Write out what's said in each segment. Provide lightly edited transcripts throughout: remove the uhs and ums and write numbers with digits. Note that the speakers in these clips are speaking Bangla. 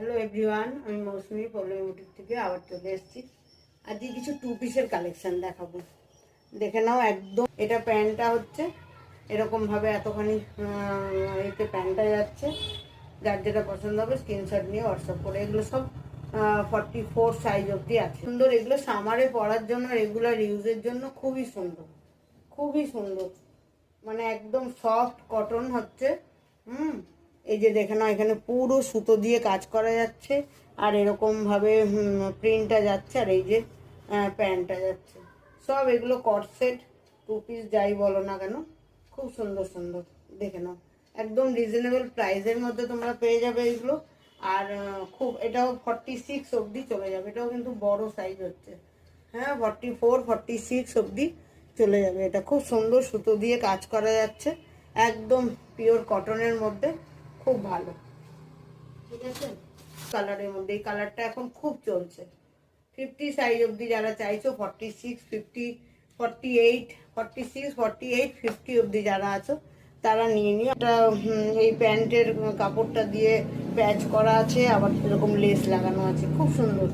হ্যালো এভরিওয়ান, আমি মৌসুমি পল্লবী বুটিক থেকে আবার চলে এসেছি। আজকে কিছু টু পিসের কালেকশন দেখাবো, দেখে নাও। একদম এটা প্যান্টটা হচ্ছে এরকমভাবে এতখানি এতে প্যান্টটা যাচ্ছে। যার যেটা পছন্দ হবে স্ক্রিনশট নিয়ে হোয়াটসঅ্যাপ করে। এগুলো সব 44 সাইজ অবধি আছে। সুন্দর, এগুলো সামারে পরার জন্য, রেগুলার ইউজের জন্য খুবই সুন্দর, খুবই সুন্দর। মানে একদম সফট কটন হচ্ছে। এই যে দেখে নাও, এখানে পুরো সুতো দিয়ে কাজ করা যাচ্ছে, আর এরকম ভাবে প্রিন্টটা যাচ্ছে, আর এই যে প্যান্টটা যাচ্ছে। সব এগুলো কটসেট, টু পিস যাই বলো না কেন, খুব সুন্দর সুন্দর। দেখে নাও, একদম রিজনেবল প্রাইসের মধ্যে তোমরা পেয়ে যাবে এগুলো। আর খুব, এটাও 46 অবধি চলে যাবে। এটাও কিন্তু বড় সাইজ হচ্ছে। হ্যাঁ, 44 46 অবধি চলে যাবে। এটা খুব সুন্দর সুতো দিয়ে কাজ করা যাচ্ছে, একদম পিওর কটনের মধ্যে, খুব ভালো। ঠিক আছে, কালারের মধ্যে এই কালারটা এখন খুব চলছে। 50 সাইজ অবধি যারা চাইছো, 46 50 48 46 48 50 অবধি যারা আছো তারা নিয়ে নিও। এটা এই প্যান্টের কাপড়টা দিয়ে প্যাচ করা আছে, আবার এরকম লেস লাগানো আছে, খুব সুন্দর।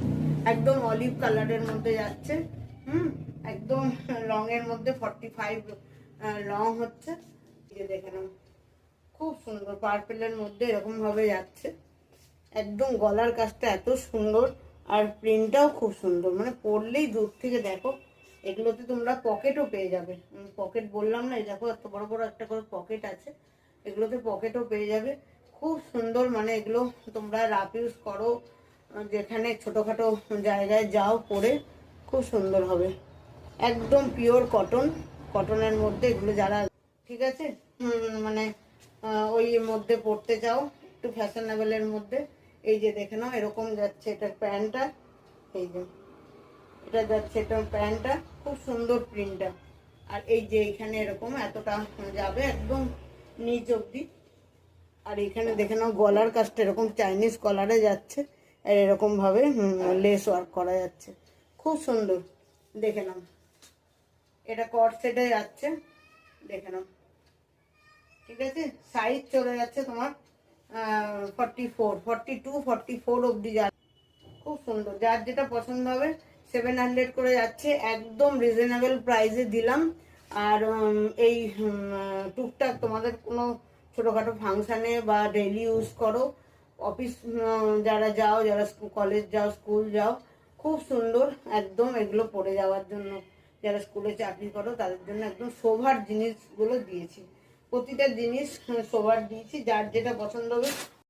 একদম অলিভ কালারের মধ্যে যাচ্ছে। একদম লং এর মধ্যে 45 লং হচ্ছে। দেখে নাও, খুব সুন্দর পার্পেলের মধ্যে এরকম ভাবে যাচ্ছে। একদম গলার কাজটা এত সুন্দর, আর প্রিন্টটাও খুব সুন্দর। মানে পরলেই দূর থেকে দেখো। এগুলোতে তোমরা পকেটও পেয়ে যাবে। পকেট বললাম না, এই দেখো এত বড় বড় একটা করে পকেট আছে। এগুলোতে পকেটও পেয়ে যাবে, খুব সুন্দর। মানে এগুলো তোমরা রাফ ইউজ করো, যেখানে ছোটোখাটো জায়গায় যাও পরে, খুব সুন্দর হবে। একদম পিওর কটন, কটনের মধ্যে এগুলো যারা, ঠিক আছে, মানে ওই মধ্যে পড়তে চাও একটু ফ্যাশনেবলের মধ্যে, এই যে দেখে নাও এরকম যাচ্ছে এটার প্যান্টটা। এই যে এটা যাচ্ছে এটার প্যান্টটা, খুব সুন্দর প্রিন্টটা। আর এই যে এখানে এরকম এতটা যাবে একদম নিচ অবধি। আর এখানে দেখে নাও গলার কাজটা এরকম চাইনিজ কলারে যাচ্ছে, আর এরকম ভাবে লেস ওয়ার্ক করা যাচ্ছে, খুব সুন্দর। দেখে নাও, এটা কট সেটে যাচ্ছে, দেখে নাও। ঠিক আছে, সাইজ চলে যাচ্ছে তোমার 44 42 44 অবধি যাচ্ছে, খুব সুন্দর। যার যেটা পছন্দ হবে 700 করে যাচ্ছে, একদম রিজনেবল প্রাইসে দিলাম। আর এই টুকটাক তোমাদের কোনো ছোটোখাটো ফাংশানে বা ডেইলি ইউজ করো, অফিস যারা যাও, যারা কলেজ যাও, স্কুল যাও, খুব সুন্দর। একদম এগুলো পরে যাওয়ার জন্য, যারা স্কুলে চাকরি করো তাদের জন্য একদম শোভার জিনিসগুলো দিয়েছি। প্রতিটা জিনিস শোভার দিয়েছি, যার যেটা পছন্দ হবে